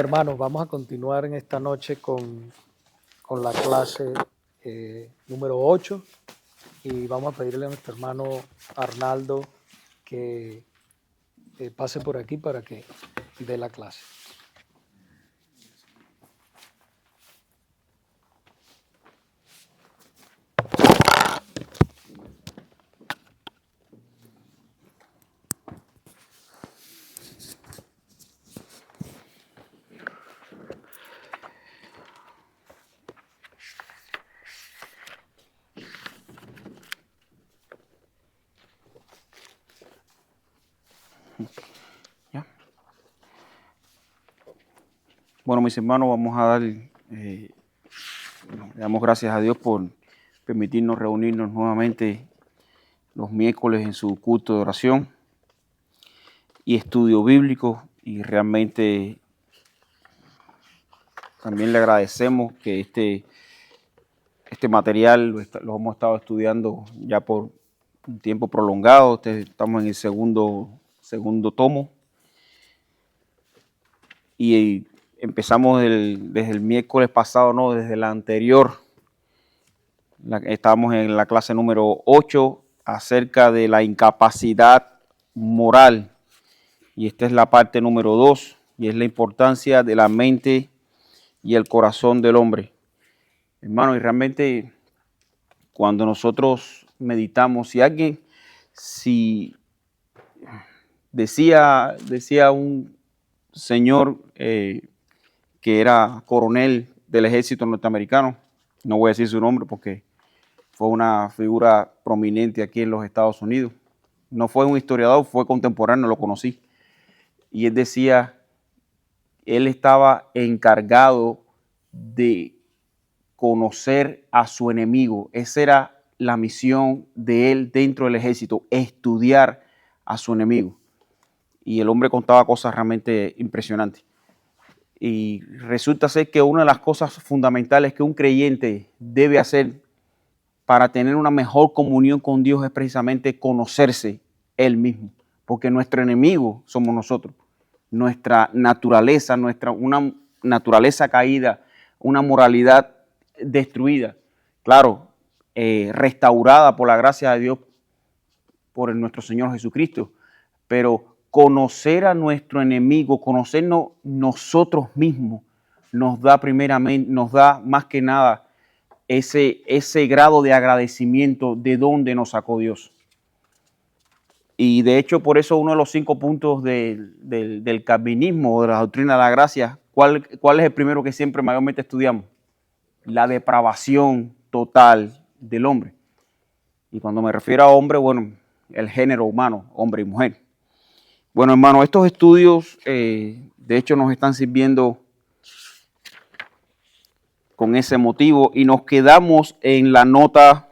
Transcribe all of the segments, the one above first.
Hermanos, vamos a continuar en esta noche con la clase número 8 y vamos a pedirle a nuestro hermano Arnaldo que pase por aquí para que dé la clase. ¿Ya? Bueno, mis hermanos, vamos a dar, le damos gracias a Dios por permitirnos reunirnos nuevamente los miércoles en su culto de oración y estudio bíblico, y realmente también le agradecemos que este material lo hemos estado estudiando ya por un tiempo prolongado. Estamos en el segundo tomo y empezamos desde el miércoles pasado, no, desde la anterior. Estábamos en la clase número 8 acerca de la incapacidad moral, y esta es la parte número 2, y es la importancia de la mente y el corazón del hombre. Hermano, y realmente cuando nosotros meditamos, si decía un señor que era coronel del ejército norteamericano, no voy a decir su nombre porque fue una figura prominente aquí en los Estados Unidos. No fue un historiador, fue contemporáneo, lo conocí. Y él decía, él estaba encargado de conocer a su enemigo. Esa era la misión de él dentro del ejército, estudiar a su enemigo. Y el hombre contaba cosas realmente impresionantes. Y resulta ser que una de las cosas fundamentales que un creyente debe hacer para tener una mejor comunión con Dios es precisamente conocerse Él mismo, porque nuestro enemigo somos nosotros, nuestra naturaleza, una naturaleza caída, una moralidad destruida, claro, restaurada por la gracia de Dios, por nuestro Señor Jesucristo, pero conocer a nuestro enemigo, conocernos nosotros mismos, nos da más que nada ese grado de agradecimiento de dónde nos sacó Dios. Y de hecho, por eso uno de los 5 puntos del calvinismo, de la doctrina de la gracia, ¿cuál es el primero que siempre mayormente estudiamos? La depravación total del hombre. Y cuando me refiero a hombre, bueno, el género humano, hombre y mujer. Bueno, hermano, estos estudios de hecho nos están sirviendo con ese motivo, y nos quedamos en la nota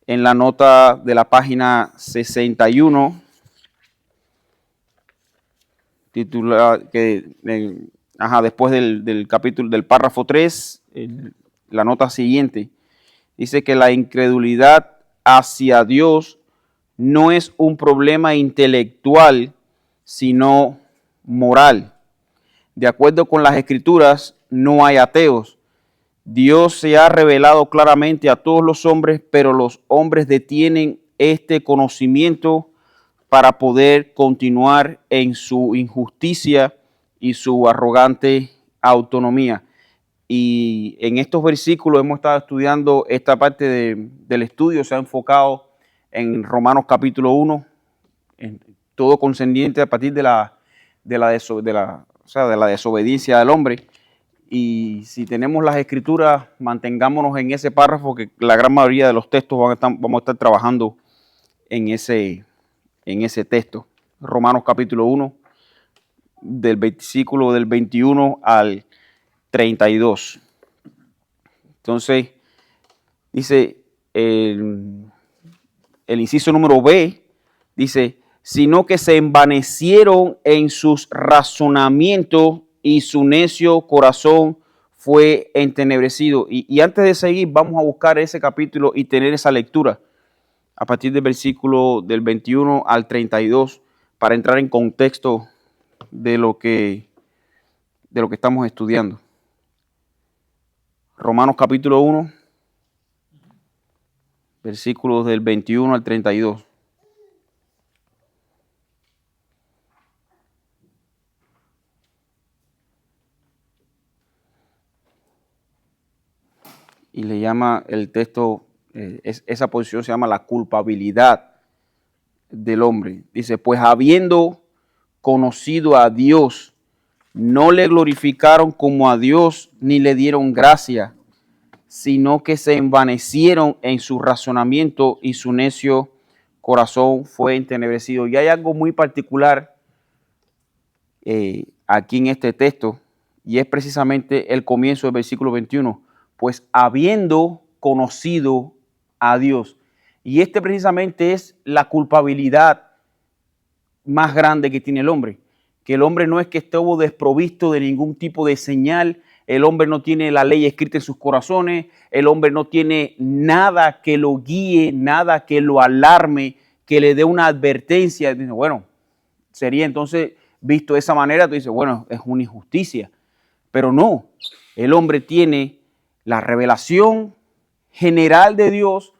de la página 61, titulada, después del capítulo, del párrafo 3, la nota siguiente, dice que la incredulidad hacia Dios no es un problema intelectual, sino moral. De acuerdo con las Escrituras, no hay ateos. Dios se ha revelado claramente a todos los hombres, pero los hombres detienen este conocimiento para poder continuar en su injusticia y su arrogante autonomía. Y en estos versículos hemos estado estudiando esta parte del estudio, se ha enfocado en Romanos capítulo 1, en todo concerniente a partir de la desobediencia del hombre. Y si tenemos las escrituras, mantengámonos en ese párrafo, que la gran mayoría de los textos vamos a estar trabajando en ese texto. Romanos capítulo 1, del versículo del 21 al 32. Entonces, dice el inciso número B, dice, sino que se envanecieron en sus razonamientos y su necio corazón fue entenebrecido. Y antes de seguir, vamos a buscar ese capítulo y tener esa lectura a partir del versículo del 21 al 32 para entrar en contexto de lo que de lo que estamos estudiando. Romanos capítulo 1, versículos del 21 al 32. Y le llama el texto, esa posición se llama la culpabilidad del hombre. Dice, pues habiendo conocido a Dios, no le glorificaron como a Dios ni le dieron gracia, sino que se envanecieron en su razonamiento y su necio corazón fue entenebrecido. Y hay algo muy particular aquí en este texto, y es precisamente el comienzo del versículo 21. Pues habiendo conocido a Dios. Y este precisamente es la culpabilidad más grande que tiene el hombre. Que el hombre no es que estuvo desprovisto de ningún tipo de señal, el hombre no tiene la ley escrita en sus corazones, el hombre no tiene nada que lo guíe, nada que lo alarme, que le dé una advertencia. Bueno, sería entonces visto de esa manera, tú dices, bueno, es una injusticia. Pero no, el hombre tiene la revelación general de Dios.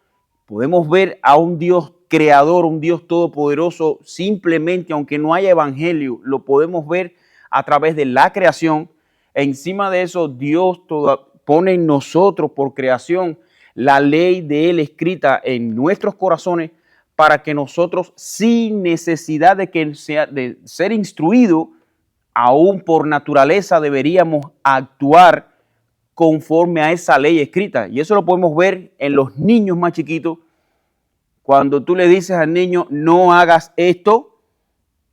Podemos ver a un Dios creador, un Dios todopoderoso, simplemente, aunque no haya evangelio, lo podemos ver a través de la creación. Encima de eso, Dios pone en nosotros por creación la ley de Él escrita en nuestros corazones para que nosotros, sin necesidad de ser instruidos, aún por naturaleza deberíamos actuar conforme a esa ley escrita. Y eso lo podemos ver en los niños más chiquitos. Cuando tú le dices al niño, no hagas esto,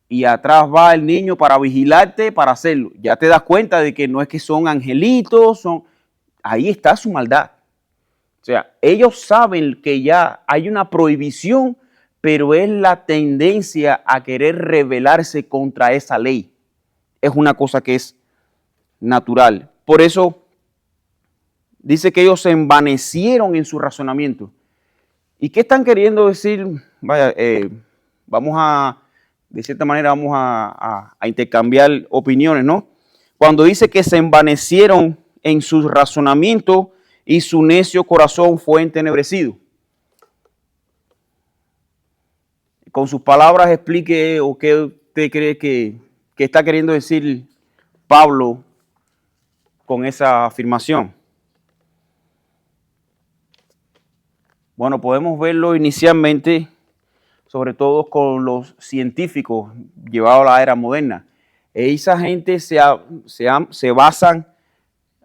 y atrás va el niño para vigilarte, para hacerlo. Ya te das cuenta de que no es que son angelitos, ahí está su maldad. O sea, ellos saben que ya hay una prohibición, pero es la tendencia a querer rebelarse contra esa ley. Es una cosa que es natural. Por eso dice que ellos se envanecieron en su razonamiento. ¿Y qué están queriendo decir? Vaya, de cierta manera, vamos a intercambiar opiniones, ¿no? Cuando dice que se envanecieron en su razonamiento y su necio corazón fue entenebrecido. Con sus palabras explique o qué usted cree que está queriendo decir Pablo con esa afirmación. Bueno, podemos verlo inicialmente, sobre todo con los científicos llevados a la era moderna. Esa gente se basan,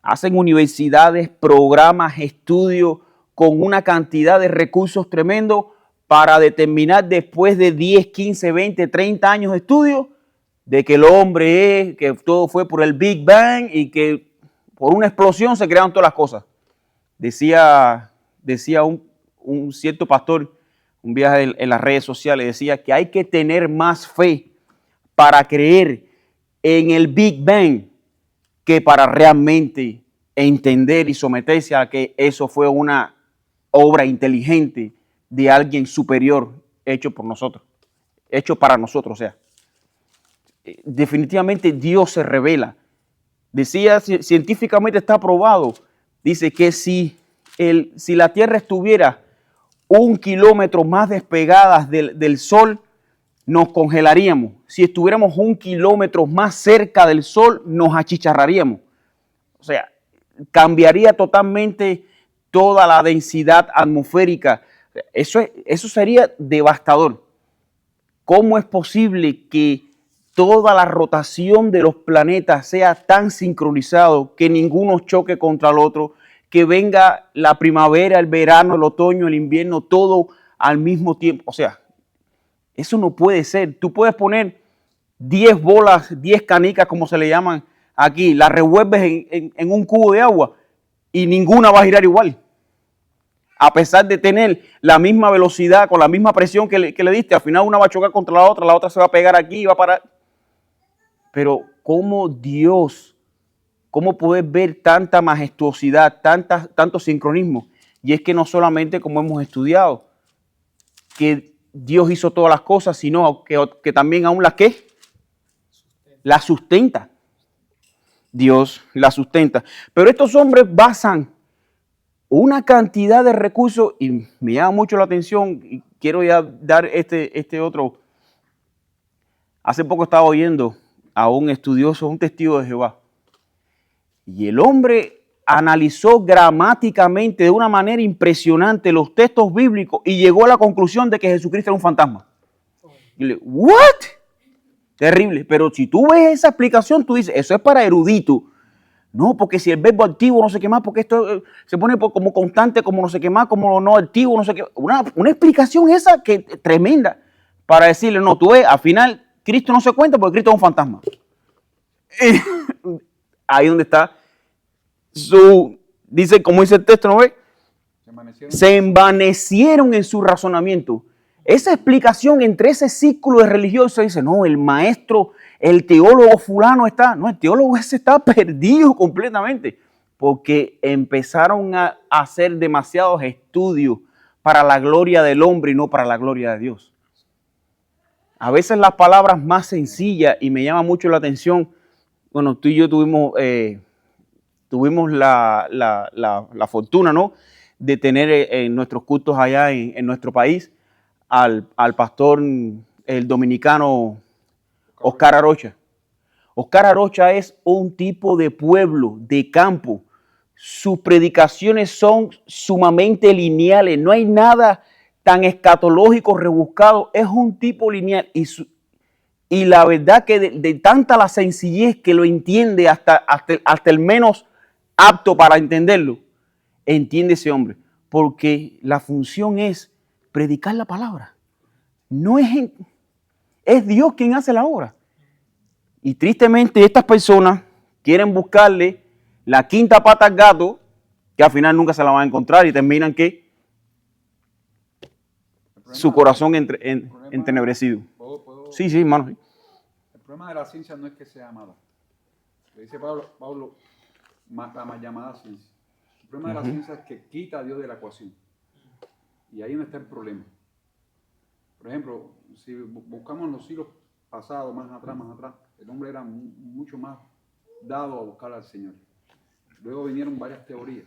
hacen universidades, programas, estudios con una cantidad de recursos tremendos para determinar después de 10, 15, 20, 30 años de estudio de que el hombre que todo fue por el Big Bang y que por una explosión se crearon todas las cosas. Decía un cierto pastor, un viaje en las redes sociales, decía que hay que tener más fe para creer en el Big Bang que para realmente entender y someterse a que eso fue una obra inteligente de alguien superior hecho por nosotros, hecho para nosotros. O sea, definitivamente Dios se revela. Decía, científicamente está probado, dice que si la Tierra estuviera 1 kilómetro más despegadas del Sol, nos congelaríamos. Si estuviéramos 1 kilómetro más cerca del Sol, nos achicharraríamos. O sea, cambiaría totalmente toda la densidad atmosférica. Eso sería devastador. ¿Cómo es posible que toda la rotación de los planetas sea tan sincronizado que ninguno choque contra el otro, que venga la primavera, el verano, el otoño, el invierno, todo al mismo tiempo? O sea, eso no puede ser. Tú puedes poner 10 bolas, 10 canicas, como se le llaman aquí, las revuelves en un cubo de agua y ninguna va a girar igual. A pesar de tener la misma velocidad, con la misma presión que le diste, al final una va a chocar contra la otra se va a pegar aquí y va a parar. Pero ¿cómo Dios, cómo puedes ver tanta majestuosidad, tanto sincronismo? Y es que no solamente, como hemos estudiado, que Dios hizo todas las cosas, sino que también aún las sustenta. Dios la sustenta. Pero estos hombres basan una cantidad de recursos y me llama mucho la atención y quiero ya dar este otro. Hace poco estaba oyendo a un estudioso, un testigo de Jehová, y el hombre analizó gramáticamente de una manera impresionante los textos bíblicos y llegó a la conclusión de que Jesucristo era un fantasma. Y le, ¿what? Terrible. Pero si tú ves esa explicación, tú dices, eso es para erudito. No, porque si el verbo activo no sé qué más, porque esto se pone como constante, como no sé qué más, como no activo, no sé qué. Una explicación esa que tremenda para decirle, no, tú ves, al final Cristo no se cuenta porque Cristo es un fantasma. Ahí donde está dice, como dice el texto, ¿no ves? Se envanecieron en su razonamiento. Esa explicación entre ese círculo de religiosos dice, no, el maestro, el teólogo fulano está, no, el teólogo ese está perdido completamente, porque empezaron a hacer demasiados estudios para la gloria del hombre y no para la gloria de Dios. A veces las palabras más sencillas, y me llama mucho la atención, bueno, tú y yo tuvimos la fortuna, ¿no?, de tener en nuestros cultos allá en nuestro país al pastor, el dominicano Oscar Arocha. Oscar Arocha es un tipo de pueblo, de campo. Sus predicaciones son sumamente lineales. No hay nada tan escatológico, rebuscado. Es un tipo lineal. Y la verdad que de tanta la sencillez que lo entiende hasta el menos apto para entenderlo, entiende ese hombre. Porque la función es predicar la palabra. No es Dios quien hace la obra. Y tristemente estas personas quieren buscarle la quinta pata al gato, que al final nunca se la van a encontrar y terminan que su corazón entenebrecido. Sí, hermano. El problema de la ciencia no es que sea mala. Le dice Pablo, la mal llamada ciencia. El problema de la ciencia es que quita a Dios de la ecuación. Y ahí no está el problema. Por ejemplo, si buscamos los siglos pasados, más atrás, el hombre era mucho más dado a buscar al Señor. Luego vinieron varias teorías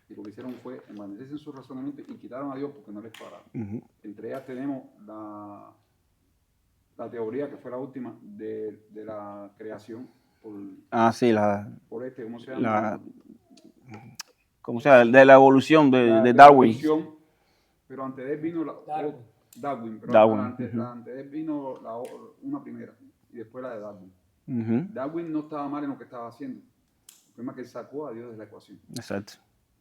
y lo que hicieron fue envanecerse en su razonamiento y quitaron a Dios porque no les cuadraba. Entre ellas tenemos la teoría que fue la última de la creación por ¿cómo se llama? De la evolución de Darwin. Evolución, pero antes de él vino Darwin. Antes de él vino una primera y después la de Darwin. Darwin no estaba mal en lo que estaba haciendo. El problema es que él sacó a Dios de la ecuación. Exacto.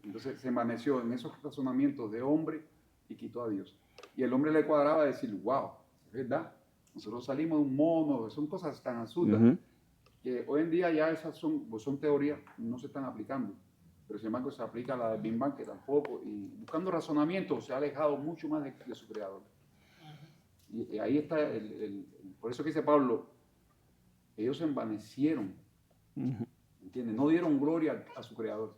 Entonces se envaneció en esos razonamientos de hombre y quitó a Dios. Y el hombre le cuadraba decir, wow, es verdad, nosotros salimos de un mono, son cosas tan absurdas que hoy en día ya esas son teorías, no se están aplicando. Pero sin embargo se aplica la del Big Bang, que tampoco, y buscando razonamiento se ha alejado mucho más de su creador. Y ahí está por eso que dice Pablo, ellos se envanecieron, ¿entiendes? No dieron gloria a su creador.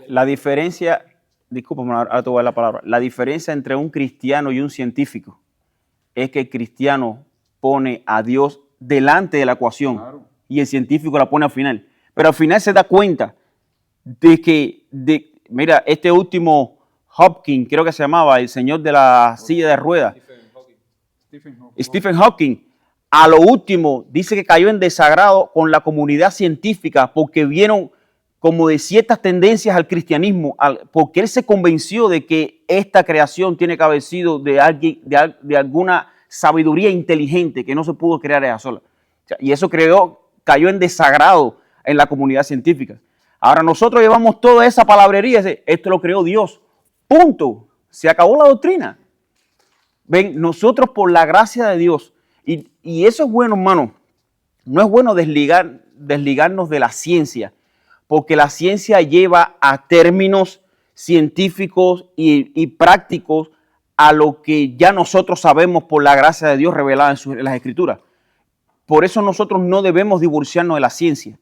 La diferencia, discúlpame, ahora te voy a dar la palabra, la diferencia entre un cristiano y un científico es que el cristiano pone a Dios delante de la ecuación, claro, y el científico la pone al final. Pero al final se da cuenta de que, mira, este último Hopkins, creo que se llamaba, el señor de la silla de ruedas, Stephen Hawking, a lo último dice que cayó en desagrado con la comunidad científica porque vieron como de ciertas tendencias al cristianismo, porque él se convenció de que esta creación tiene que haber sido de alguna sabiduría inteligente que no se pudo crear ella sola. O sea, y eso cayó en desagrado en la comunidad científica. Ahora nosotros llevamos toda esa palabrería, esto lo creó Dios, punto, se acabó la doctrina. Ven, nosotros por la gracia de Dios, y eso es bueno, hermano, no es bueno desligarnos de la ciencia, porque la ciencia lleva a términos científicos y prácticos a lo que ya nosotros sabemos por la gracia de Dios revelada en las Escrituras. Por eso nosotros no debemos divorciarnos de la ciencia,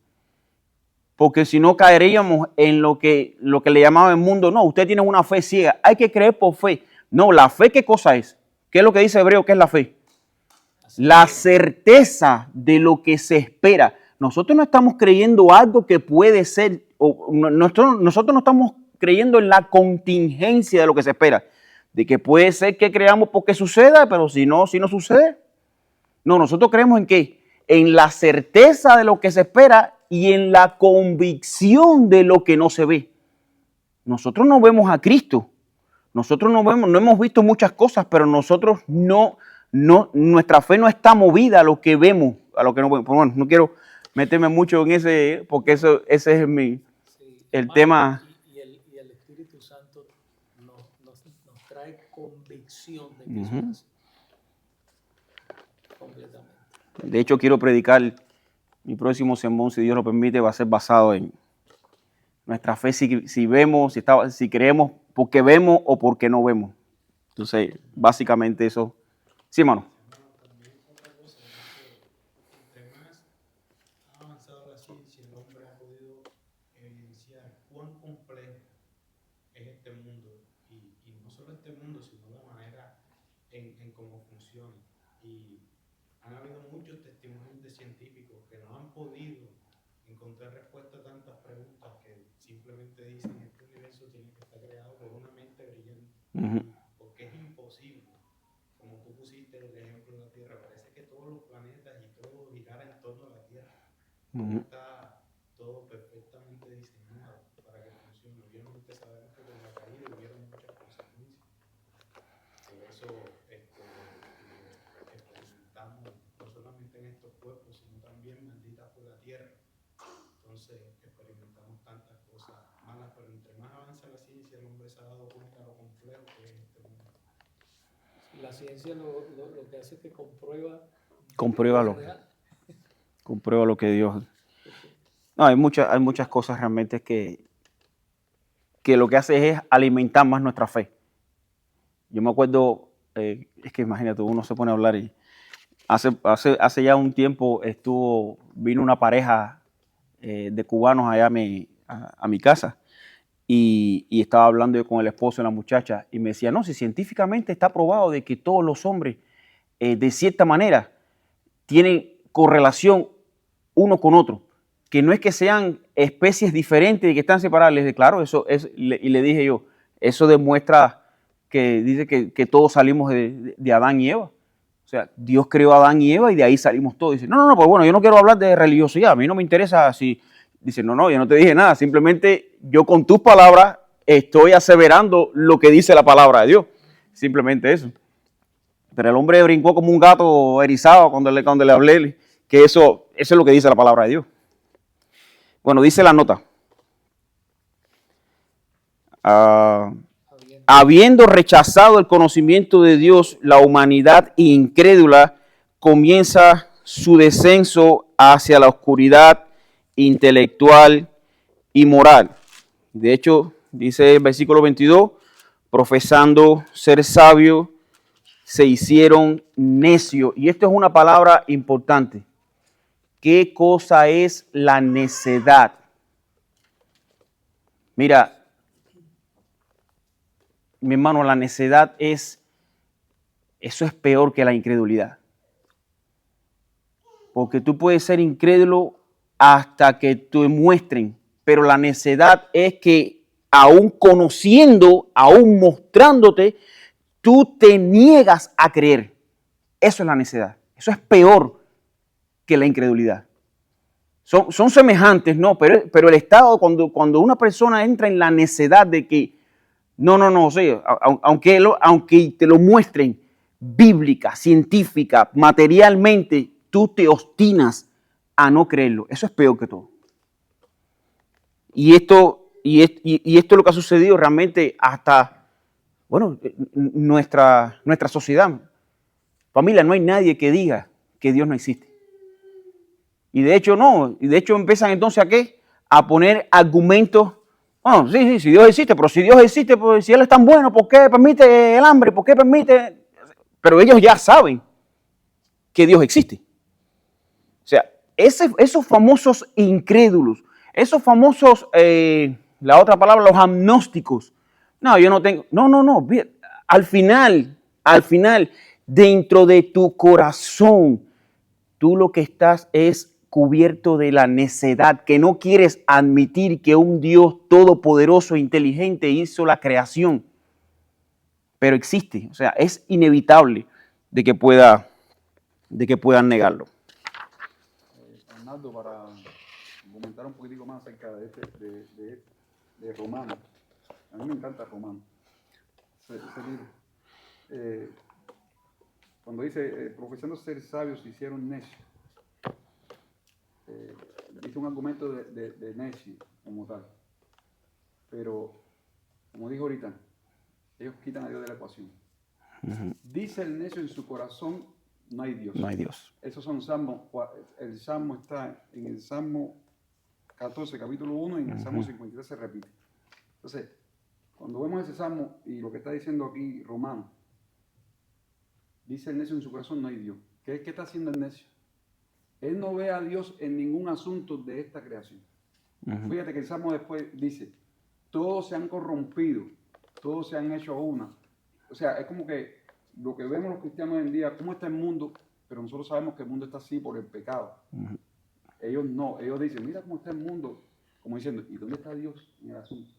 porque si no caeríamos en lo que le llamaba el mundo, no, usted tiene una fe ciega, hay que creer por fe. No, la fe, ¿qué cosa es? ¿Qué es lo que dice Hebreo? ¿Qué es la fe? La certeza de lo que se espera. nosotros no estamos creyendo algo que puede ser, nosotros no estamos creyendo en la contingencia de lo que se espera, de que puede ser que creamos porque suceda, pero si no sucede. No, nosotros creemos en qué, en la certeza de lo que se espera y en la convicción de lo que no se ve. Nosotros no vemos a Cristo, nosotros no hemos visto muchas cosas, pero nosotros nuestra fe no está movida a lo que vemos, a lo que no vemos. Pero bueno, no quiero meterme mucho en ese, porque ese es el tema. Y el Espíritu Santo nos trae convicción de que eso es así. Completamente. De hecho, quiero predicar mi próximo sermón, si Dios lo permite, va a ser basado en nuestra fe, si vemos, si creemos porque vemos o porque no vemos. Entonces, básicamente eso. Sí, hermano. También otra cosa es que entre más ha avanzado la ciencia, el hombre ha podido evidenciar cuán complejo es este mundo. Y no solo este mundo, sino la manera en cómo funciona. Y han habido muchos testimonios de científicos que no han podido encontrar respuesta a tantas preguntas que simplemente dicen que este universo tiene que estar creado por una mente brillante. Porque es imposible. Como tú pusiste el ejemplo de la Tierra, parece que todos los planetas y todo girara en torno a la Tierra. Está todo perfectamente diseñado para que funcione. Obviamente sabemos que con la caída hubieron muchas consecuencias. Por eso experimentamos no solamente en estos cuerpos, sino también malditas por la Tierra. Entonces experimentamos tantas cosas malas, pero entre más avanza la ciencia, el hombre se ha dado cuenta de lo complejo que es este mundo. La ciencia lo que hace es que comprueba lo que Dios. No, hay muchas cosas realmente que lo que hace es alimentar más nuestra fe. Yo me acuerdo, es que imagínate, uno se pone a hablar y hace ya un tiempo vino una pareja de cubanos allá a mi casa. Y estaba hablando yo con el esposo de la muchacha y me decía, no, si científicamente está probado de que todos los hombres de cierta manera tienen correlación uno con otro, que no es que sean especies diferentes y que están separadas. Les dije, claro, eso es, y le dije yo, eso demuestra que dice que todos salimos de Adán y Eva. O sea, Dios creó a Adán y Eva y de ahí salimos todos. Dice, no, pues bueno, yo no quiero hablar de religiosidad, a mí no me interesa si... Dice, no, yo no te dije nada, simplemente yo con tus palabras estoy aseverando lo que dice la palabra de Dios. Simplemente eso. Pero el hombre brincó como un gato erizado cuando le hablé, que eso es lo que dice la palabra de Dios. Bueno, dice la nota. Habiendo rechazado el conocimiento de Dios, la humanidad incrédula comienza su descenso hacia la oscuridad intelectual y moral. De hecho, dice el versículo 22, profesando ser sabios, se hicieron necios. Y esto es una palabra importante. ¿Qué cosa es la necedad? Mira, mi hermano, la necedad eso es peor que la incredulidad. Porque tú puedes ser incrédulo hasta que te muestren, pero la necedad es que aún conociendo, aún mostrándote, tú te niegas a creer. Eso es la necedad. Eso es peor que la incredulidad. Son semejantes, ¿no? Pero el estado, cuando una persona entra en la necedad de que, no, o sea, aunque te lo muestren bíblica, científica, materialmente, tú te obstinas a no creerlo. Eso es peor que todo. Y esto es lo que ha sucedido realmente hasta, bueno, nuestra sociedad. Familia, no hay nadie que diga que Dios no existe. Y de hecho no. Y de hecho empiezan entonces ¿a qué? A poner argumentos. Bueno, sí, si Dios existe, pero si Dios existe, pues, si Él es tan bueno, ¿por qué permite el hambre? ¿Por qué permite? Pero ellos ya saben que Dios existe. O sea, esos famosos incrédulos, esos famosos, la otra palabra, los agnósticos. No, yo no tengo. No. Al final, dentro de tu corazón, tú lo que estás es cubierto de la necedad, que no quieres admitir que un Dios todopoderoso e inteligente hizo la creación. Pero existe, o sea, es inevitable de que puedan negarlo. Arnaldo, para comentar un poquitico más acerca de Romano. A mí me encanta Romano. Ese libro. Cuando dice, profesando ser sabios, se hicieron necios. Dice un argumento de necio como tal. Pero, como dijo ahorita, ellos quitan a Dios de la ecuación. Dice el necio en su corazón, no hay Dios. No hay Dios. Esos son salmos. El salmo está en el Salmo 14, capítulo 1, y en el Salmo 53 se repite. Entonces, cuando vemos ese salmo y lo que está diciendo aquí Romano, dice el necio en su corazón, no hay Dios. ¿Qué está haciendo el necio? Él no ve a Dios en ningún asunto de esta creación. Fíjate que el salmo después dice, todos se han corrompido, todos se han hecho una. O sea, es como que lo que vemos los cristianos hoy en día, cómo está el mundo, pero nosotros sabemos que el mundo está así por el pecado. Ellos no, ellos dicen, mira cómo está el mundo, como diciendo, ¿y dónde está Dios en el asunto?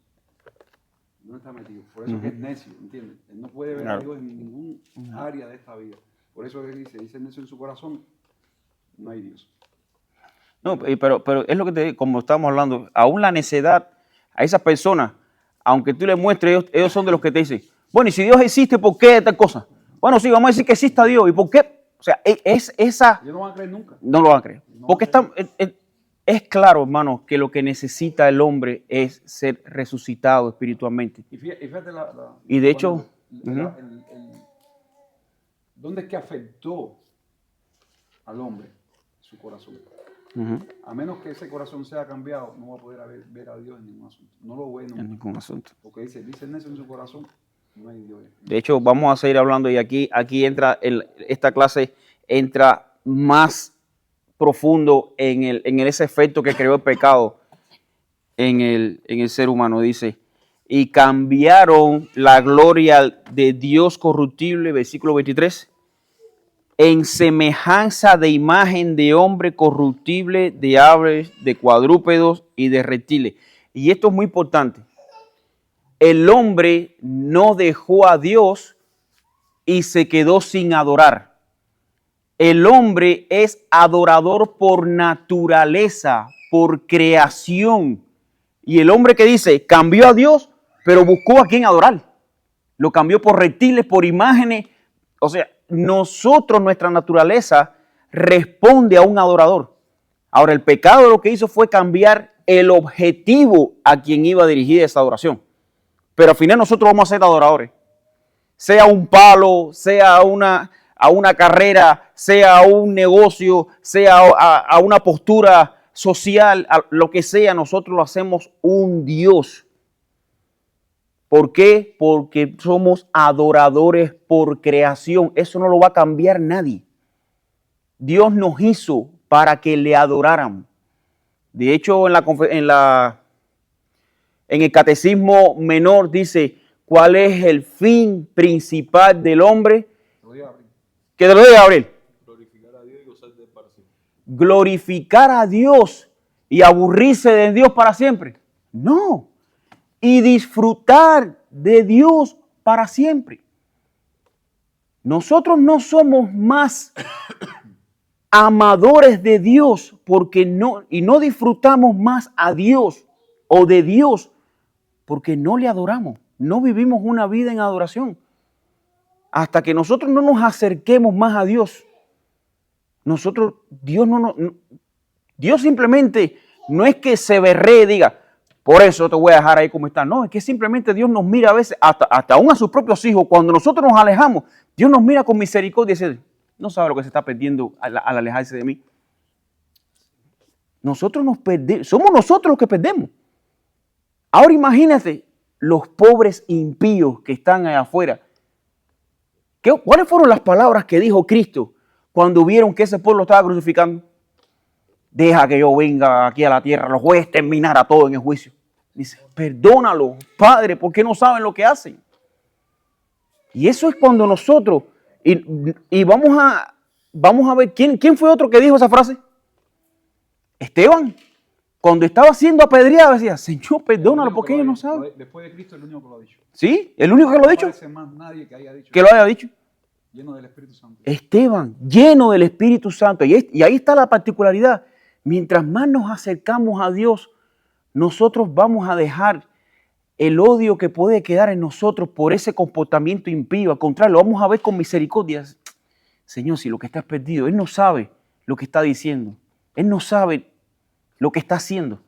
¿Dónde está metido? Por eso que es necio, ¿entiendes? Él no puede ver a Dios en ningún área de esta vida. Por eso él dice necio en su corazón, no hay Dios. No, pero es lo que como estamos hablando, aún la necedad, a esas personas, aunque tú les muestres, ellos son de los que te dicen, bueno, y si Dios existe, ¿por qué tal cosa? Bueno, sí, vamos a decir que exista Dios, ¿y por qué? O sea, es esa... Ellos no van a creer nunca. No lo van a creer. Porque es claro, hermano, que lo que necesita el hombre es ser resucitado espiritualmente. Y fíjate y de hecho... ¿Dónde es que afectó al hombre? Su corazón. A menos que ese corazón sea cambiado, no va a poder ver a Dios en ningún asunto. No lo ve nunca. En ningún asunto. Porque dice necio en su corazón, no hay Dios. De hecho, vamos a seguir hablando y aquí entra, esta clase entra más profundo en ese efecto que creó el pecado en el ser humano. Dice, y cambiaron la gloria de Dios corruptible, versículo 23, en semejanza de imagen de hombre corruptible, de aves, de cuadrúpedos y de reptiles. Y esto es muy importante. El hombre no dejó a Dios y se quedó sin adorar. El hombre es adorador por naturaleza, por creación. Y el hombre que dice, cambió a Dios, pero buscó a quien adorar. Lo cambió por reptiles, por imágenes. O sea, nuestra naturaleza responde a un adorador. Ahora, el pecado lo que hizo fue cambiar el objetivo a quien iba dirigida esa adoración. Pero al final nosotros vamos a ser adoradores. Sea un palo, sea a una carrera, sea a un negocio, sea a una postura social, a lo que sea, nosotros lo hacemos un Dios. ¿Por qué? Porque somos adoradores por creación. Eso no lo va a cambiar nadie. Dios nos hizo para que le adoraran. De hecho, en el Catecismo Menor dice, ¿cuál es el fin principal del hombre? Que te lo diga Gabriel. Glorificar a Dios y gozar de él para siempre. Glorificar a Dios y aburrirse de Dios para siempre. No. Y disfrutar de Dios para siempre. Nosotros no somos más amadores de Dios porque no disfrutamos más a Dios o de Dios porque no le adoramos. No vivimos una vida en adoración. Hasta que nosotros no nos acerquemos más a Dios, Dios simplemente no es que se berree y diga, por eso te voy a dejar ahí como está. No, es que simplemente Dios nos mira a veces, hasta aún a sus propios hijos, cuando nosotros nos alejamos, Dios nos mira con misericordia y dice, no sabe lo que se está perdiendo al alejarse de mí. Nosotros nos perdemos, somos nosotros los que perdemos. Ahora imagínate los pobres impíos que están allá afuera. ¿Cuáles fueron las palabras que dijo Cristo cuando vieron que ese pueblo estaba crucificando? Deja que yo venga aquí a la tierra, los voy a exterminar a todos en el juicio. Dice, perdónalo, Padre, porque no saben lo que hacen. Y eso es cuando nosotros, y vamos a ver, ¿quién fue otro que dijo esa frase? Esteban, cuando estaba siendo apedreado, decía, Señor, perdónalo porque ellos no saben. Después de Cristo, el único que lo ha dicho. ¿Sí? ¿El único que lo ha dicho? No parece más nadie que haya dicho. Que lo haya dicho. Lleno del Espíritu Santo. Esteban, lleno del Espíritu Santo. Y ahí está la particularidad. Mientras más nos acercamos a Dios, nosotros vamos a dejar el odio que puede quedar en nosotros por ese comportamiento impío. Al contrario, lo vamos a ver con misericordia. Señor, si lo que está es perdido, Él no sabe lo que está diciendo. Él no sabe lo que está haciendo.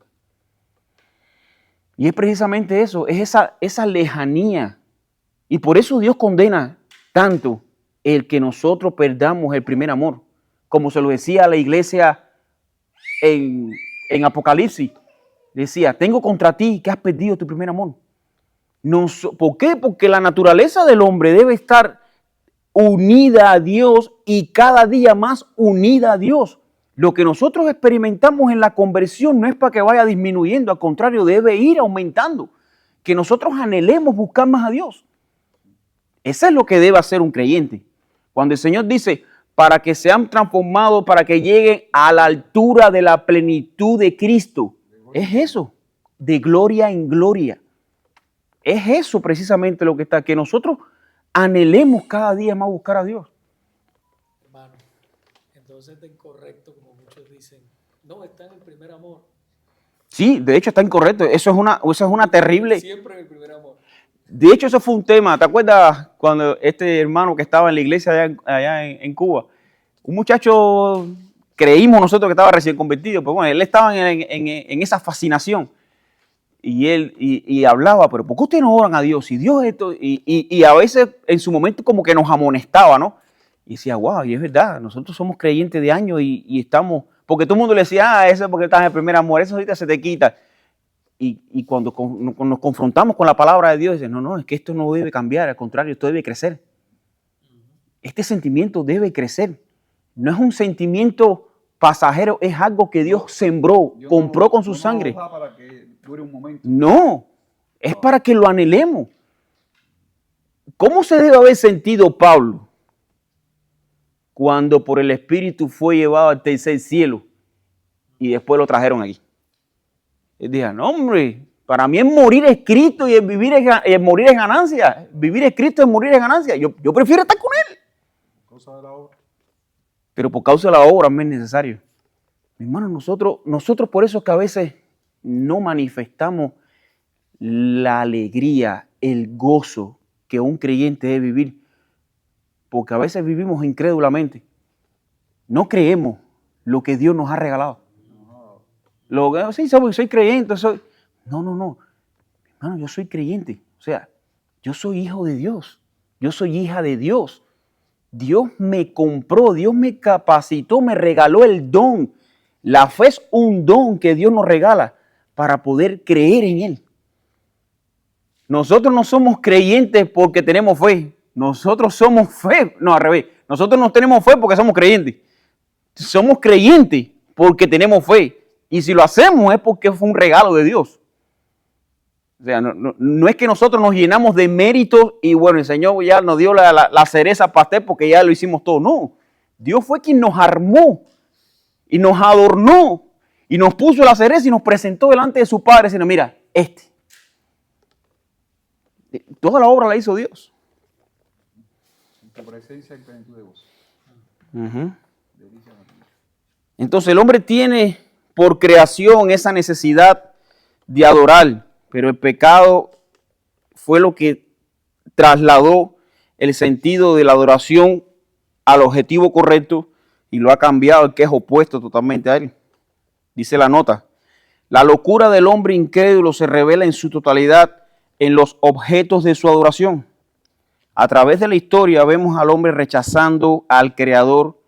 Y es precisamente eso, es esa lejanía. Y por eso Dios condena tanto el que nosotros perdamos el primer amor. Como se lo decía a la iglesia en Apocalipsis. Decía, tengo contra ti que has perdido tu primer amor. ¿Por qué? Porque la naturaleza del hombre debe estar unida a Dios y cada día más unida a Dios. Lo que nosotros experimentamos en la conversión no es para que vaya disminuyendo, al contrario, debe ir aumentando. Que nosotros anhelemos buscar más a Dios. Eso es lo que debe hacer un creyente. Cuando el Señor dice, para que sean transformados, para que lleguen a la altura de la plenitud de Cristo. Es eso, de gloria en gloria. Es eso precisamente lo que está, que nosotros anhelemos cada día más buscar a Dios. Hermano, entonces es incorrecto, como muchos dicen, no, está en el primer amor. Sí, de hecho está incorrecto. Eso es una terrible... Siempre en el primer amor. De hecho, eso fue un tema. ¿Te acuerdas cuando este hermano que estaba en la iglesia allá en Cuba? Un muchacho, creímos nosotros que estaba recién convertido, pero bueno, él estaba en esa fascinación. Y él hablaba, pero ¿por qué ustedes no oran a Dios? Y Dios esto, y a veces en su momento como que nos amonestaba, ¿no? Y decía, wow, y es verdad, nosotros somos creyentes de años y estamos, porque todo el mundo le decía, eso es porque estás en el primer amor, eso ahorita se te quita. Y cuando nos confrontamos con la palabra de Dios, dice, no, es que esto no debe cambiar, al contrario, esto debe crecer. Este sentimiento debe crecer. No es un sentimiento pasajero, es algo que Dios sembró, Dios compró con su no sangre. nos da para que dure un momento. No, es para que lo anhelemos. ¿Cómo se debe haber sentido Pablo cuando por el Espíritu fue llevado al tercer cielo y después lo trajeron aquí? Él dijo, no hombre, para mí es morir es Cristo y el morir es ganancia. Vivir es Cristo y morir es ganancia. Yo prefiero estar con Él. Por causa de la obra. Pero por causa de la obra me es necesario. Mi hermano, nosotros por eso es que a veces no manifestamos la alegría, el gozo que un creyente debe vivir. Porque a veces vivimos incrédulamente. No creemos lo que Dios nos ha regalado. Sí, soy creyente, No. Hermano, yo soy creyente. O sea, yo soy hijo de Dios. Yo soy hija de Dios. Dios me compró, Dios me capacitó, me regaló el don. La fe es un don que Dios nos regala para poder creer en Él. Nosotros no somos creyentes porque tenemos fe. Nosotros somos fe. No, al revés. Nosotros no tenemos fe porque somos creyentes. Somos creyentes porque tenemos fe. Y si lo hacemos es porque fue un regalo de Dios. O sea, no es que nosotros nos llenamos de méritos y bueno, el Señor ya nos dio la cereza al pastel porque ya lo hicimos todo. No, Dios fue quien nos armó y nos adornó y nos puso la cereza y nos presentó delante de su Padre diciendo, mira, toda la obra la hizo Dios. En tu presencia y plenitud de gozo. Entonces el hombre tiene por creación esa necesidad de adorar, pero el pecado fue lo que trasladó el sentido de la adoración al objetivo correcto y lo ha cambiado, que es opuesto totalmente a él. Dice la nota, la locura del hombre incrédulo se revela en su totalidad en los objetos de su adoración. A través de la historia vemos al hombre rechazando al Creador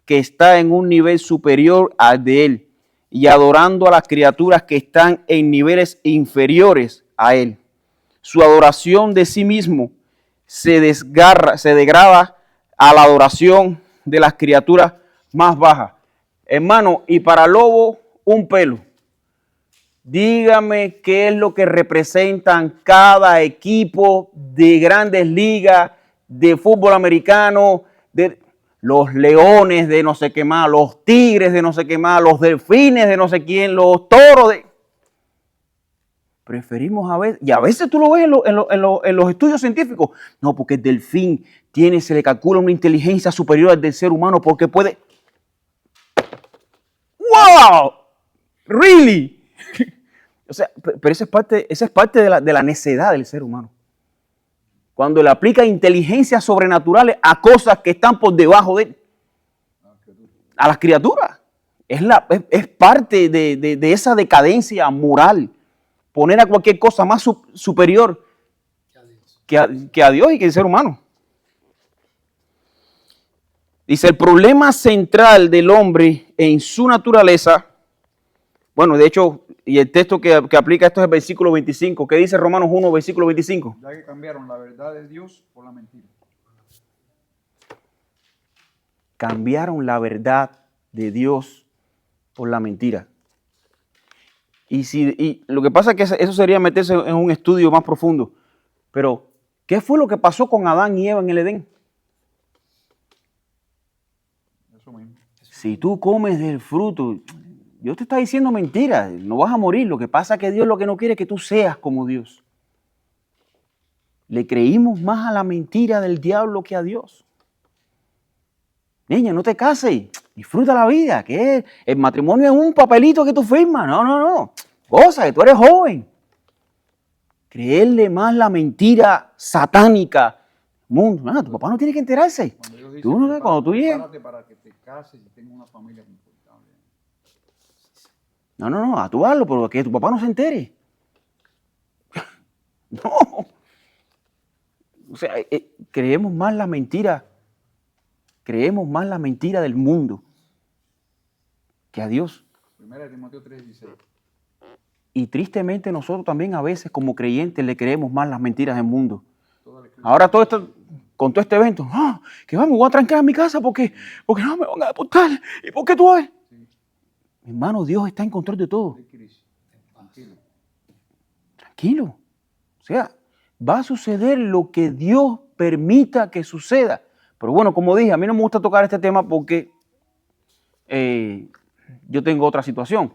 que está en un nivel superior al de él y adorando a las criaturas que están en niveles inferiores a él. Su adoración de sí mismo se degrada a la adoración de las criaturas más bajas. Hermano, y para lobo, un pelo. Dígame qué es lo que representan cada equipo de grandes ligas, de fútbol americano. los leones de no sé qué más, los tigres de no sé qué más, los delfines de no sé quién, los toros de... Preferimos a veces, y a veces tú lo ves en los estudios científicos, no, porque el delfín se le calcula una inteligencia superior al del ser humano porque puede... ¡Wow! ¿Really? O sea, pero esa es parte de la necedad del ser humano. Cuando le aplica inteligencias sobrenaturales a cosas que están por debajo de él, a las criaturas. Es parte de esa decadencia moral. Poner a cualquier cosa más superior que a Dios y que el ser humano. Dice, el problema central del hombre en su naturaleza, bueno, de hecho, y el texto que aplica esto es el versículo 25. ¿Qué dice Romanos 1, versículo 25? Ya que cambiaron la verdad de Dios por la mentira. Cambiaron la verdad de Dios por la mentira. Y lo que pasa es que eso sería meterse en un estudio más profundo. Pero, ¿qué fue lo que pasó con Adán y Eva en el Edén? Eso mismo. Si tú comes del fruto, Dios te está diciendo mentiras, no vas a morir. Lo que pasa es que Dios lo que no quiere es que tú seas como Dios. Le creímos más a la mentira del diablo que a Dios. Niña, no te cases, disfruta la vida, que el matrimonio es un papelito que tú firmas. No. Goza, que tú eres joven. Creerle más la mentira satánica. Mundo, tu papá no tiene que enterarse. Cuando Dios dice, Tú no, cuando tú llegues. prepárate para que te cases y tengas una familia confortable. No, a tú hazlo, pero que tu papá no se entere. No. O sea, creemos más la mentira del mundo que a Dios. 1 Timoteo 3:16. Y tristemente nosotros también a veces como creyentes le creemos más las mentiras del mundo. Toda la escritura. Ahora con todo este evento, que me voy a trancar en mi casa porque no me van a deportar. ¿Y por qué tú ves? Sí, Mi hermano, Dios está en control de todo. hay crisis. Tranquilo. Tranquilo. O sea, va a suceder lo que Dios permita que suceda. Pero bueno, como dije, a mí no me gusta tocar este tema porque yo tengo otra situación.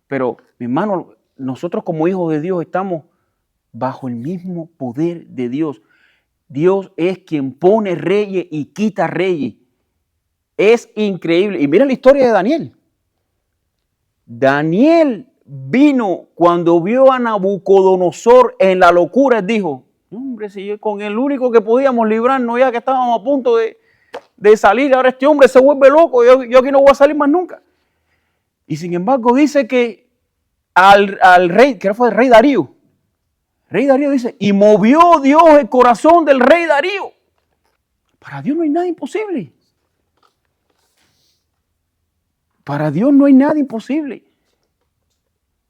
Pero, mi hermano, nosotros como hijos de Dios estamos bajo el mismo poder de Dios. Dios es quien pone reyes y quita reyes. Es increíble. Y mira la historia de Daniel. Daniel vino cuando vio a Nabucodonosor en la locura. Él dijo, hombre, si con el único que podíamos librarnos ya que estábamos a punto de salir, ahora este hombre se vuelve loco, yo aquí no voy a salir más nunca. Y sin embargo dice que al rey, que fue el rey Darío, dice, y movió Dios el corazón del rey Darío. Para Dios no hay nada imposible. Para Dios no hay nada imposible.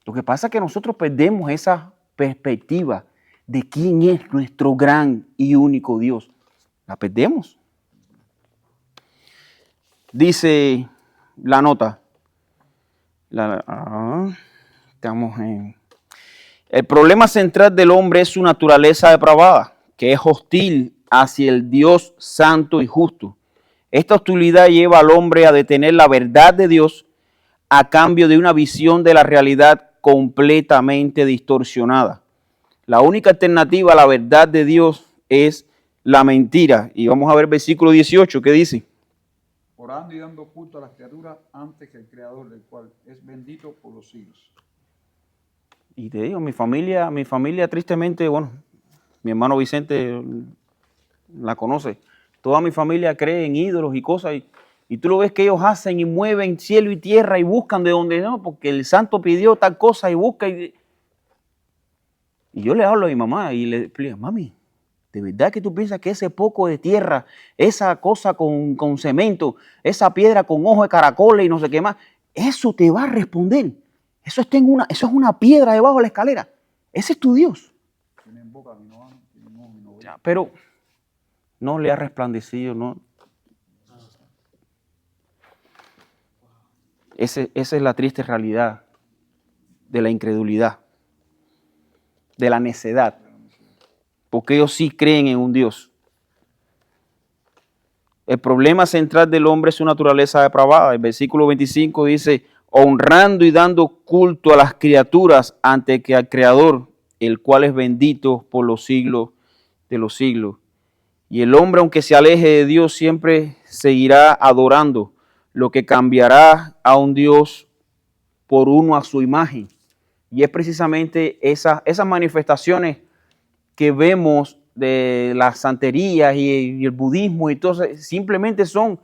Lo que pasa es que nosotros perdemos esa perspectiva de quién es nuestro gran y único Dios. La perdemos. Dice la nota. Estamos en... El problema central del hombre es su naturaleza depravada, que es hostil hacia el Dios santo y justo. Esta hostilidad lleva al hombre a detener la verdad de Dios a cambio de una visión de la realidad completamente distorsionada. La única alternativa a la verdad de Dios es la mentira. Y vamos a ver versículo 18, ¿qué dice? Orando y dando culto a las criaturas antes que el Creador, del cual es bendito por los siglos. Y te digo, mi familia tristemente, bueno, mi hermano Vicente la conoce. Toda mi familia cree en ídolos y cosas. Y tú lo ves que ellos hacen y mueven cielo y tierra y buscan de donde no, porque el santo pidió tal cosa y busca. Y yo le hablo a mi mamá y le explico, mami, ¿de verdad que tú piensas que ese poco de tierra, esa cosa con cemento, esa piedra con ojos de caracoles y no sé qué más, eso te va a responder? Eso es una piedra debajo de la escalera. Ese es tu Dios. Tienen boca y no hablan, tienen ojos y no ven. Pero no le ha resplandecido, ¿no? Esa es la triste realidad de la incredulidad, de la necedad. Porque ellos sí creen en un Dios. El problema central del hombre es su naturaleza depravada. El versículo 25 dice, honrando y dando culto a las criaturas antes que al Creador, el cual es bendito por los siglos de los siglos. Y el hombre, aunque se aleje de Dios, siempre seguirá adorando, lo que cambiará a un Dios por uno a su imagen. Y es precisamente esas manifestaciones que vemos de las santerías y el budismo y todo eso, simplemente son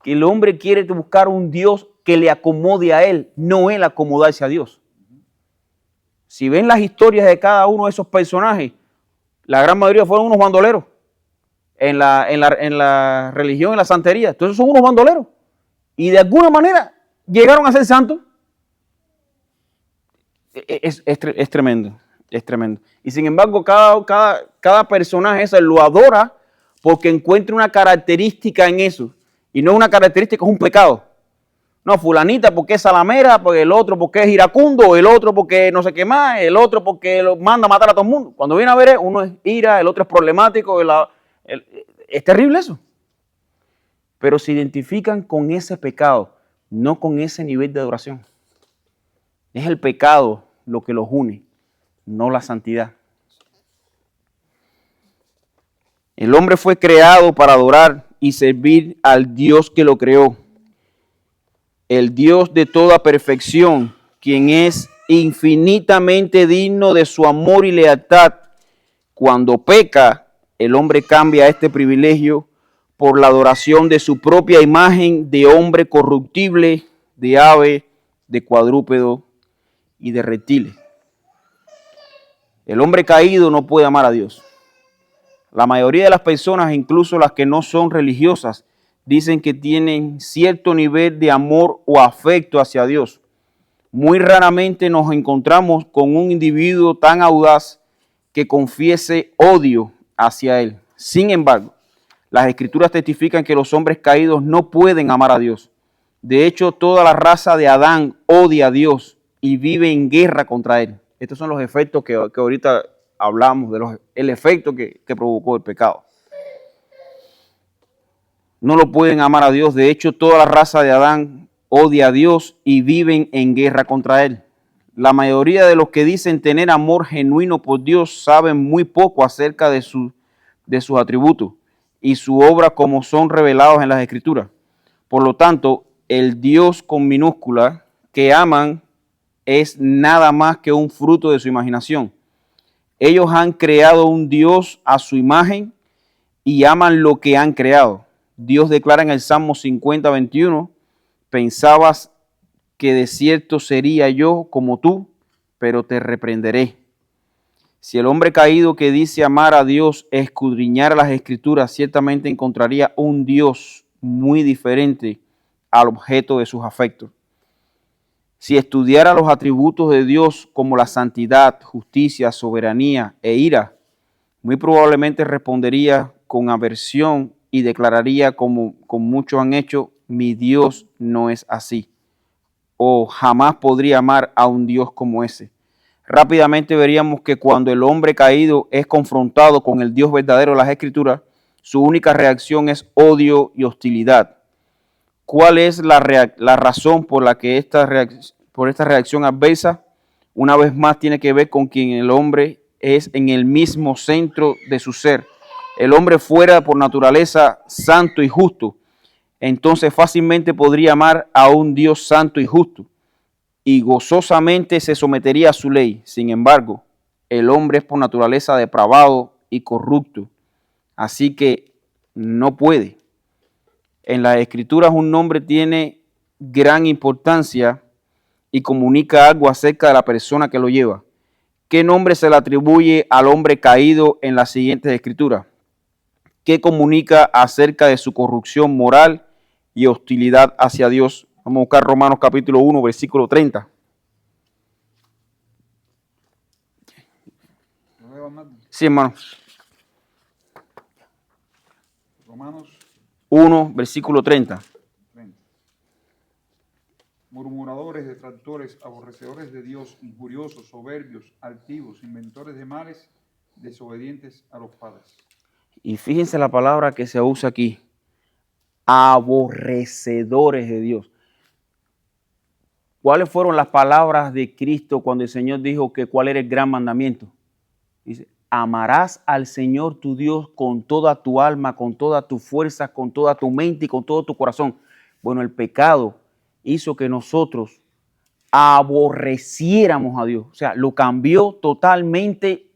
que el hombre quiere buscar un Dios que le acomode a él, no él acomodarse a Dios. Si ven las historias de cada uno de esos personajes, la gran mayoría fueron unos bandoleros en la religión, en la santería. Entonces son unos bandoleros. Y de alguna manera llegaron a ser santos. Es tremendo, es tremendo. Y sin embargo, cada personaje ese lo adora porque encuentra una característica en eso. Y no es una característica, es un pecado. No, fulanita porque es salamera, porque el otro porque es iracundo, el otro porque no sé qué más, el otro porque lo manda a matar a todo el mundo. Cuando viene a ver, uno es ira, el otro es problemático, es terrible eso. Pero se identifican con ese pecado, no con ese nivel de adoración. Es el pecado lo que los une, no la santidad. El hombre fue creado para adorar y servir al Dios que lo creó. El Dios de toda perfección, quien es infinitamente digno de su amor y lealtad. Cuando peca, el hombre cambia este privilegio por la adoración de su propia imagen de hombre corruptible, de ave, de cuadrúpedo y de reptiles. El hombre caído no puede amar a Dios. La mayoría de las personas, incluso las que no son religiosas, dicen que tienen cierto nivel de amor o afecto hacia Dios. Muy raramente nos encontramos con un individuo tan audaz que confiese odio hacia Él. Sin embargo, las Escrituras testifican que los hombres caídos no pueden amar a Dios. De hecho, toda la raza de Adán odia a Dios y vive en guerra contra Él. Estos son los efectos que ahorita hablamos, el efecto que provocó el pecado. No lo pueden amar a Dios. De hecho, toda la raza de Adán odia a Dios y viven en guerra contra Él. La mayoría de los que dicen tener amor genuino por Dios saben muy poco acerca de sus atributos y su obra como son revelados en las Escrituras. Por lo tanto, el Dios con minúscula que aman es nada más que un fruto de su imaginación. Ellos han creado un Dios a su imagen y aman lo que han creado. Dios declara en el Salmo 50, 21, pensabas que de cierto sería yo como tú, pero te reprenderé. Si el hombre caído que dice amar a Dios escudriñara las Escrituras, ciertamente encontraría un Dios muy diferente al objeto de sus afectos. Si estudiara los atributos de Dios como la santidad, justicia, soberanía e ira, muy probablemente respondería con aversión y declararía, como muchos han hecho, mi Dios no es así. O jamás podría amar a un Dios como ese. Rápidamente veríamos que cuando el hombre caído es confrontado con el Dios verdadero de las Escrituras, su única reacción es odio y hostilidad. ¿Cuál es la razón por la que esta reacción adversa? Una vez más tiene que ver con quien el hombre es en el mismo centro de su ser. El hombre fuera por naturaleza santo y justo, entonces fácilmente podría amar a un Dios santo y justo y gozosamente se sometería a su ley. Sin embargo, el hombre es por naturaleza depravado y corrupto, así que no puede. En las Escrituras un nombre tiene gran importancia y comunica algo acerca de la persona que lo lleva. ¿Qué nombre se le atribuye al hombre caído en las siguientes Escrituras? ¿Qué comunica acerca de su corrupción moral y hostilidad hacia Dios? Vamos a buscar Romanos capítulo 1, versículo 30. Sí, hermano. Romanos 1, versículo 30. 30. Murmuradores, detractores, aborrecedores de Dios, injuriosos, soberbios, altivos, inventores de males, desobedientes a los padres. Y fíjense la palabra que se usa aquí. aborrecedores de Dios. ¿Cuáles fueron las palabras de Cristo cuando el Señor dijo que cuál era el gran mandamiento? Dice, amarás al Señor tu Dios con toda tu alma, con toda tu fuerza, con toda tu mente y con todo tu corazón. Bueno, el pecado hizo que nosotros aborreciéramos a Dios. O sea, lo cambió totalmente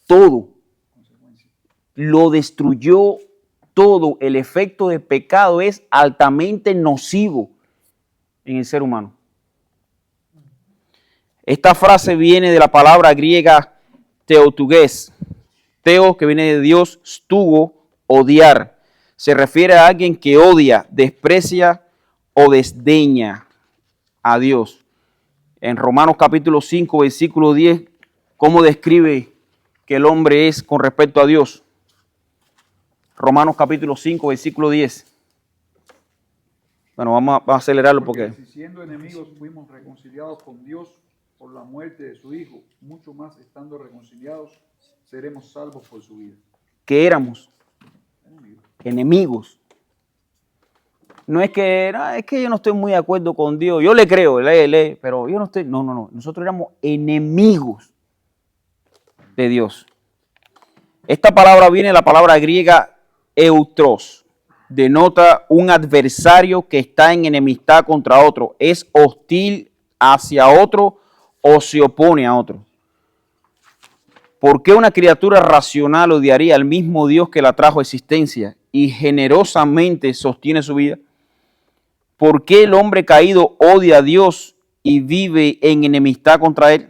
todo. Lo destruyó todo. El efecto del pecado es altamente nocivo en el ser humano. Esta frase viene de la palabra griega teotuges. Teo, que viene de Dios, stugo, odiar. Se refiere a alguien que odia, desprecia o desdeña a Dios. En Romanos capítulo 5, versículo 10, ¿cómo describe que el hombre es con respecto a Dios? Romanos capítulo 5, versículo 10. Bueno, vamos a acelerarlo porque si siendo enemigos fuimos reconciliados con Dios por la muerte de su Hijo, mucho más estando reconciliados, seremos salvos por su vida. ¿qué éramos? Enemigos. No es que yo no estoy muy de acuerdo con Dios. Yo le creo, pero yo no estoy. No. Nosotros éramos enemigos de Dios. Esta palabra viene de la palabra griega eutros. Denota un adversario que está en enemistad contra otro. Es hostil hacia otro o se opone a otro. ¿Por qué una criatura racional odiaría al mismo Dios que la trajo a existencia y generosamente sostiene su vida? ¿Por qué el hombre caído odia a Dios y vive en enemistad contra él?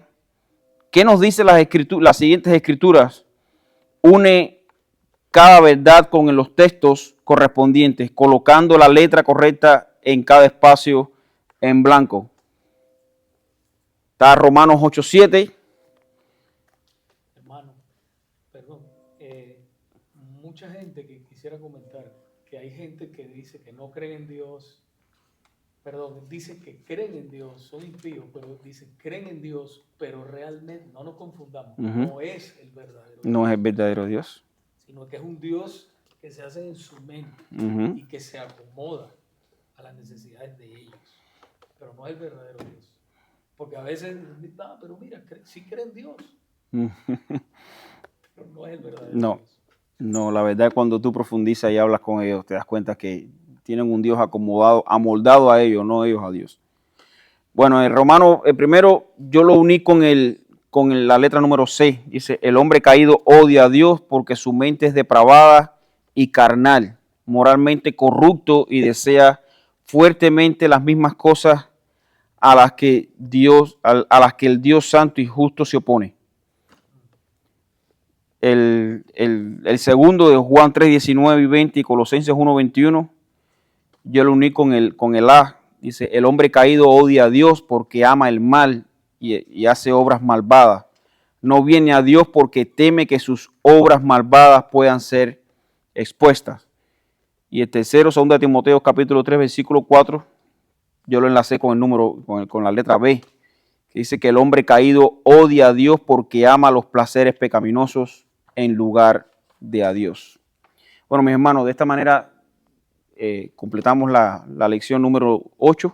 ¿Qué nos dicen las siguientes escrituras? Une cada verdad con los textos correspondientes, colocando la letra correcta en cada espacio en blanco. Está Romanos 8:7. Hermano, perdón, mucha gente que quisiera comentar que hay gente que dice que no cree en Dios, dicen que creen en Dios, son impíos, pero dicen creen en Dios, pero realmente, no nos confundamos, no es el verdadero Dios. No es el verdadero Dios. Sino que es un Dios que se hace en su mente y que se acomoda a las necesidades de ellos, pero no es el verdadero Dios. Porque a veces, pero mira, sí creen en Dios, pero no es el verdadero Dios. No, la verdad cuando tú profundizas y hablas con ellos, te das cuenta que tienen un Dios acomodado, amoldado a ellos, no ellos a Dios. Bueno, en Romano, primero yo lo uní con la letra número C. Dice, el hombre caído odia a Dios porque su mente es depravada y carnal, moralmente corrupto y desea fuertemente las mismas cosas a las que el Dios santo y justo se opone. El segundo de Juan 3, 19 y 20 y Colosenses 1, 21, yo lo uní con el A. Dice, el hombre caído odia a Dios porque ama el mal y hace obras malvadas. No viene a Dios porque teme que sus obras malvadas puedan ser expuestas. Y el tercero, 2 Timoteo capítulo 3, versículo 4, yo lo enlacé con con la letra B, que dice que el hombre caído odia a Dios porque ama los placeres pecaminosos en lugar de a Dios. Bueno, mis hermanos, de esta manera completamos la lección número 8.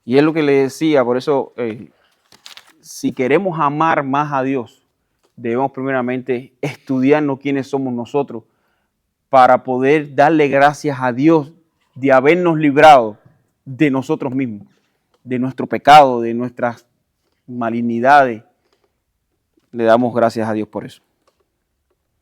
Y es lo que le decía, por eso, si queremos amar más a Dios, debemos primeramente estudiarnos quiénes somos nosotros para poder darle gracias a Dios de habernos librado de nosotros mismos, de nuestro pecado, de nuestras malignidades. Le damos gracias a Dios por eso.